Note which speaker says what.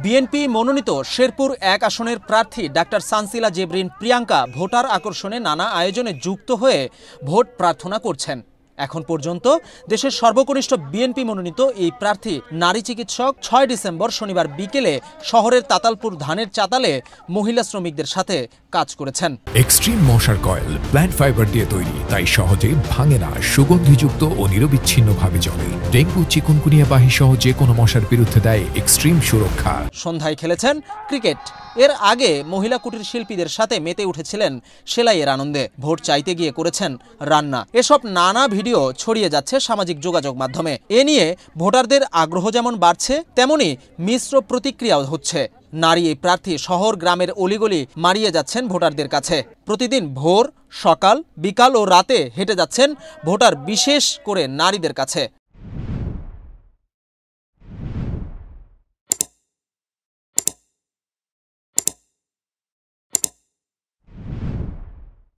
Speaker 1: BNP মনোনীত শেরপুর ১ আসনের প্রার্থী ডাক্তার সানসিলা জেবরিন প্রিয়াঙ্কা ভোটার আকর্ষণে নানা আয়োজনে যুক্ত হয়ে ভোট প্রার্থনা করছেন। এখন পর্যন্ত দেশের সর্বকনিষ্ঠ বিএনপি মনোনীত এই প্রার্থী নারী চিকিৎসক ৬ ডিসেম্বর শনিবার বিকেলে শহরের তাতালপুর ধানের চাতালে মহিলা শ্রমিকদের সাথে কাজ করেছেন।
Speaker 2: এক্সট্রিম মশার কয়েল প্ল্যান্ট ফাইবার দিয়ে তৈরি, তাই সহজে ভাঙে না, সুগন্ধিযুক্ত ও নিরবিচ্ছিন্নভাবে জ্বলে। ডেঙ্গু, চিকুনগুনিয়া বাহি সহ যে কোনো মশার বিরুদ্ধে দেয় এক্সট্রিম সুরক্ষা।
Speaker 1: সন্ধ্যায় খেলেছেন ক্রিকেট। এর আগে মহিলা কুটির শিল্পীদের সাথে মেতে উঠেছিলেন সেলাইয়ের আনন্দে। ভোট চাইতে গিয়ে করেছেন রান্না। এসব নানা ভিডিও ছড়িয়ে যাচ্ছে সামাজিক যোগাযোগ মাধ্যমে। এ নিয়ে ভোটারদের আগ্রহ যেমন বাড়ছে, তেমনি মিশ্র প্রতিক্রিয়াও হচ্ছে। নারী এই প্রার্থী শহর গ্রামের অলিগলি মারিয়ে যাচ্ছেন ভোটারদের কাছে। প্রতিদিন ভোর, সকাল, বিকাল ও রাতে হেঁটে যাচ্ছেন ভোটার, বিশেষ করে নারীদের কাছে।